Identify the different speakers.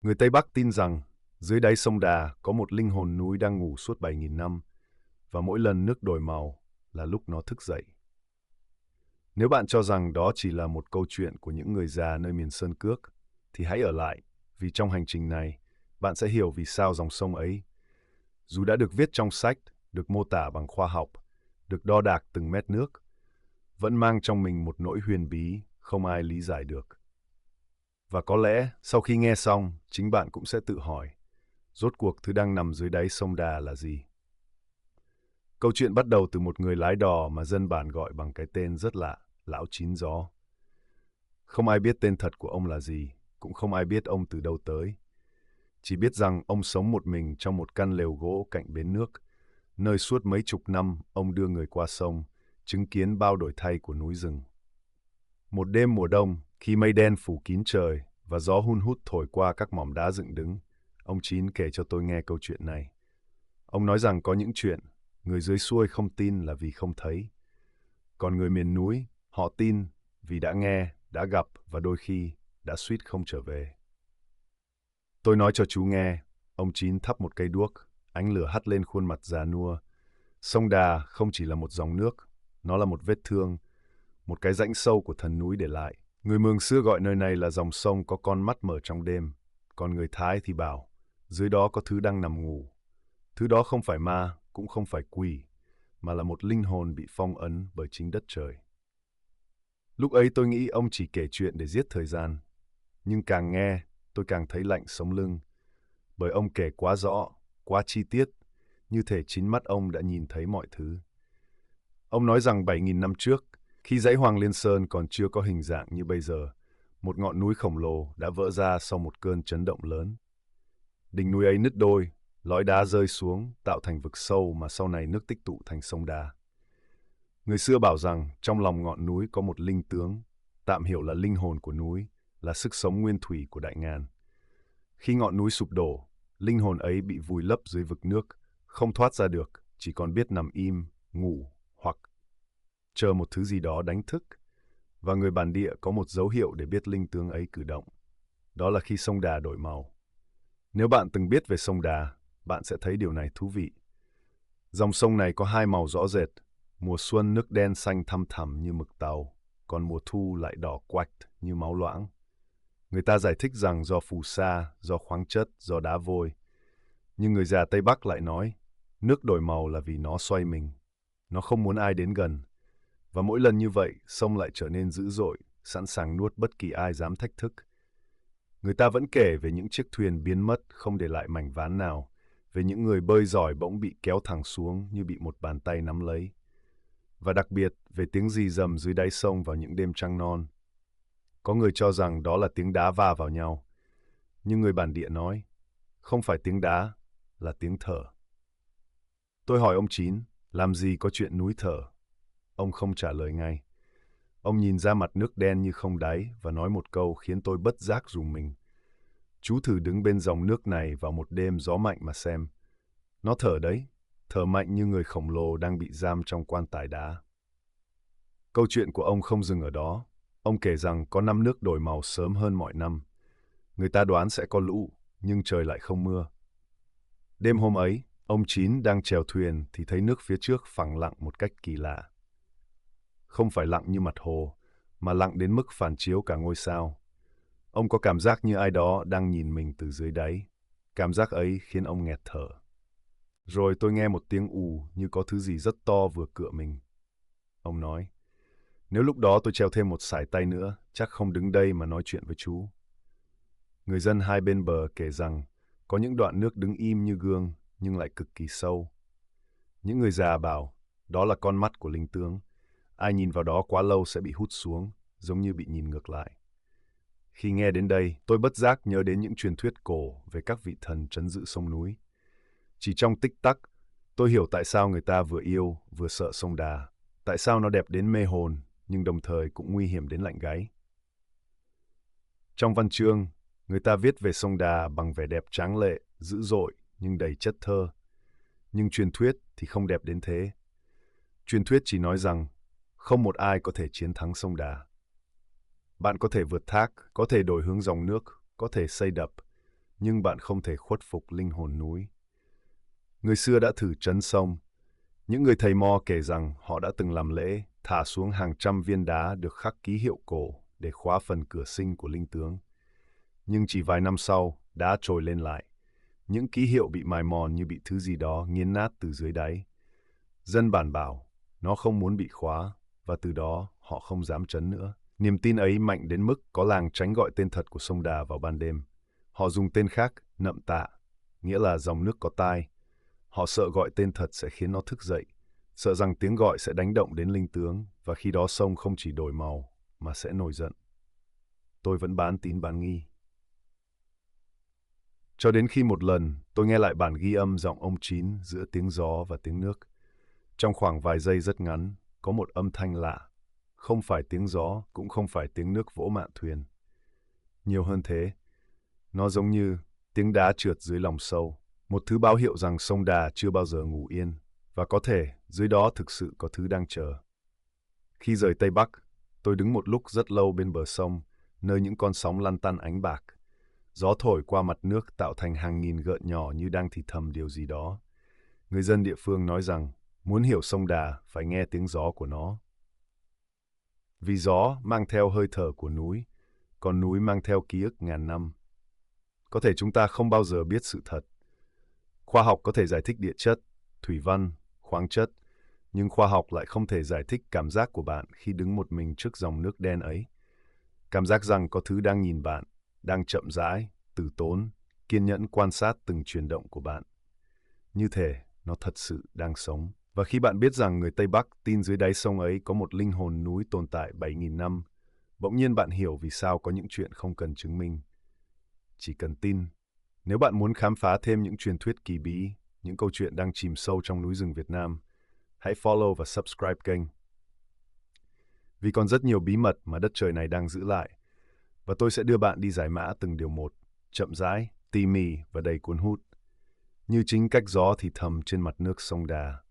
Speaker 1: Người Tây Bắc tin rằng dưới đáy sông Đà có một linh hồn núi đang ngủ suốt 7.000 năm, và mỗi lần nước đổi màu là lúc nó thức dậy. Nếu bạn cho rằng đó chỉ là một câu chuyện của những người già nơi miền Sơn Cước, thì hãy ở lại, vì trong hành trình này, bạn sẽ hiểu vì sao dòng sông ấy, dù đã được viết trong sách, được mô tả bằng khoa học, được đo đạc từng mét nước, vẫn mang trong mình một nỗi huyền bí không ai lý giải được. Và có lẽ sau khi nghe xong, chính bạn cũng sẽ tự hỏi, rốt cuộc thứ đang nằm dưới đáy sông Đà là gì? Câu chuyện bắt đầu từ một người lái đò mà dân bản gọi bằng cái tên rất lạ, Lão Chín Gió. Không ai biết tên thật của ông là gì, cũng không ai biết ông từ đâu tới. Chỉ biết rằng ông sống một mình trong một căn lều gỗ cạnh bến nước, nơi suốt mấy chục năm ông đưa người qua sông, chứng kiến bao đổi thay của núi rừng. Một đêm mùa đông, khi mây đen phủ kín trời và gió hun hút thổi qua các mỏm đá dựng đứng, ông Chín kể cho tôi nghe câu chuyện này. Ông nói rằng có những chuyện người dưới xuôi không tin là vì không thấy. Còn người miền núi, họ tin vì đã nghe, đã gặp và đôi khi đã suýt không trở về. Tôi nói cho chú nghe, ông Chín thắp một cây đuốc, ánh lửa hắt lên khuôn mặt già nua. Sông Đà không chỉ là một dòng nước, nó là một vết thương, một cái rãnh sâu của thần núi để lại. Người Mường xưa gọi nơi này là dòng sông có con mắt mở trong đêm, còn người Thái thì bảo, dưới đó có thứ đang nằm ngủ. Thứ đó không phải ma, cũng không phải quỷ, mà là một linh hồn bị phong ấn bởi chính đất trời. Lúc ấy tôi nghĩ ông chỉ kể chuyện để giết thời gian, nhưng càng nghe, tôi càng thấy lạnh sống lưng, bởi ông kể quá rõ, quá chi tiết, như thể chính mắt ông đã nhìn thấy mọi thứ. Ông nói rằng 7.000 năm trước, khi dãy Hoàng Liên Sơn còn chưa có hình dạng như bây giờ, một ngọn núi khổng lồ đã vỡ ra sau một cơn chấn động lớn. Đỉnh núi ấy nứt đôi, lõi đá rơi xuống, tạo thành vực sâu mà sau này nước tích tụ thành sông Đà. Người xưa bảo rằng trong lòng ngọn núi có một linh tướng, tạm hiểu là linh hồn của núi, là sức sống nguyên thủy của đại ngàn. Khi ngọn núi sụp đổ, linh hồn ấy bị vùi lấp dưới vực nước, không thoát ra được, chỉ còn biết nằm im, ngủ hoặc chờ một thứ gì đó đánh thức. Và người bản địa có một dấu hiệu để biết linh tướng ấy cử động. Đó là khi sông Đà đổi màu. Nếu bạn từng biết về sông Đà, bạn sẽ thấy điều này thú vị. Dòng sông này có hai màu rõ rệt. Mùa xuân nước đen xanh thăm thẳm như mực tàu, còn mùa thu lại đỏ quạch như máu loãng. Người ta giải thích rằng do phù sa, do khoáng chất, do đá vôi. Nhưng người già Tây Bắc lại nói, nước đổi màu là vì nó xoay mình. Nó không muốn ai đến gần. Và mỗi lần như vậy, sông lại trở nên dữ dội, sẵn sàng nuốt bất kỳ ai dám thách thức. Người ta vẫn kể về những chiếc thuyền biến mất không để lại mảnh ván nào, về những người bơi giỏi bỗng bị kéo thẳng xuống như bị một bàn tay nắm lấy. Và đặc biệt về tiếng rì rầm dưới đáy sông vào những đêm trăng non. Có người cho rằng đó là tiếng đá va vào nhau, nhưng người bản địa nói, không phải tiếng đá, là tiếng thở. Tôi hỏi ông Chín, làm gì có chuyện núi thở? Ông không trả lời ngay. Ông nhìn ra mặt nước đen như không đáy và nói một câu khiến tôi bất giác rùng mình. Chú thử đứng bên dòng nước này vào một đêm gió mạnh mà xem. Nó thở đấy, thở mạnh như người khổng lồ đang bị giam trong quan tài đá. Câu chuyện của ông không dừng ở đó. Ông kể rằng có năm nước đổi màu sớm hơn mọi năm. Người ta đoán sẽ có lũ, nhưng trời lại không mưa. Đêm hôm ấy, ông Chín đang chèo thuyền thì thấy nước phía trước phẳng lặng một cách kỳ lạ. Không phải lặng như mặt hồ, mà lặng đến mức phản chiếu cả ngôi sao. Ông có cảm giác như ai đó đang nhìn mình từ dưới đáy. Cảm giác ấy khiến ông nghẹt thở. Rồi tôi nghe một tiếng ù như có thứ gì rất to vừa cựa mình. Ông nói, nếu lúc đó tôi treo thêm một sải tay nữa, chắc không đứng đây mà nói chuyện với chú. Người dân hai bên bờ kể rằng có những đoạn nước đứng im như gương nhưng lại cực kỳ sâu. Những người già bảo đó là con mắt của linh tướng. Ai nhìn vào đó quá lâu sẽ bị hút xuống, giống như bị nhìn ngược lại. Khi nghe đến đây, tôi bất giác nhớ đến những truyền thuyết cổ về các vị thần trấn giữ sông núi. Chỉ trong tích tắc, tôi hiểu tại sao người ta vừa yêu vừa sợ sông Đà, tại sao nó đẹp đến mê hồn nhưng đồng thời cũng nguy hiểm đến lạnh gáy. Trong văn chương, người ta viết về sông Đà bằng vẻ đẹp tráng lệ, dữ dội nhưng đầy chất thơ. Nhưng truyền thuyết thì không đẹp đến thế. Truyền thuyết chỉ nói rằng không một ai có thể chiến thắng sông Đà. Bạn có thể vượt thác, có thể đổi hướng dòng nước, có thể xây đập, nhưng bạn không thể khuất phục linh hồn núi. Người xưa đã thử trấn sông. Những người thầy mo kể rằng họ đã từng làm lễ, thả xuống hàng trăm viên đá được khắc ký hiệu cổ để khóa phần cửa sinh của linh tướng. Nhưng chỉ vài năm sau, đá trồi lên lại. Những ký hiệu bị mài mòn như bị thứ gì đó nghiền nát từ dưới đáy. Dân bản bảo, nó không muốn bị khóa, và từ đó họ không dám trấn nữa. Niềm tin ấy mạnh đến mức có làng tránh gọi tên thật của sông Đà vào ban đêm. Họ dùng tên khác, Nậm Tạ, nghĩa là dòng nước có tai. Họ sợ gọi tên thật sẽ khiến nó thức dậy, sợ rằng tiếng gọi sẽ đánh động đến linh tướng, và khi đó sông không chỉ đổi màu, mà sẽ nổi giận. Tôi vẫn bán tín bán nghi. Cho đến khi một lần, tôi nghe lại bản ghi âm giọng ông Chín giữa tiếng gió và tiếng nước. Trong khoảng vài giây rất ngắn, có một âm thanh lạ. Không phải tiếng gió, cũng không phải tiếng nước vỗ mạn thuyền. Nhiều hơn thế, nó giống như tiếng đá trượt dưới lòng sâu, một thứ báo hiệu rằng sông Đà chưa bao giờ ngủ yên, và có thể dưới đó thực sự có thứ đang chờ. Khi rời Tây Bắc, tôi đứng một lúc rất lâu bên bờ sông, nơi những con sóng lăn tăn ánh bạc. Gió thổi qua mặt nước tạo thành hàng nghìn gợn nhỏ như đang thì thầm điều gì đó. Người dân địa phương nói rằng, muốn hiểu sông Đà phải nghe tiếng gió của nó. Vì gió mang theo hơi thở của núi, còn núi mang theo ký ức ngàn năm. Có thể chúng ta không bao giờ biết sự thật. Khoa học có thể giải thích địa chất, thủy văn, khoáng chất, nhưng khoa học lại không thể giải thích cảm giác của bạn khi đứng một mình trước dòng nước đen ấy. Cảm giác rằng có thứ đang nhìn bạn, đang chậm rãi, từ tốn, kiên nhẫn quan sát từng chuyển động của bạn. Như thể nó thật sự đang sống. Và khi bạn biết rằng người Tây Bắc tin dưới đáy sông ấy có một linh hồn núi tồn tại 7.000 năm, bỗng nhiên bạn hiểu vì sao có những chuyện không cần chứng minh. Chỉ cần tin. Nếu bạn muốn khám phá thêm những truyền thuyết kỳ bí, những câu chuyện đang chìm sâu trong núi rừng Việt Nam, hãy follow và subscribe kênh. Vì còn rất nhiều bí mật mà đất trời này đang giữ lại, và tôi sẽ đưa bạn đi giải mã từng điều một, chậm rãi, tỉ mỉ và đầy cuốn hút, như chính cách gió thì thầm trên mặt nước sông Đà.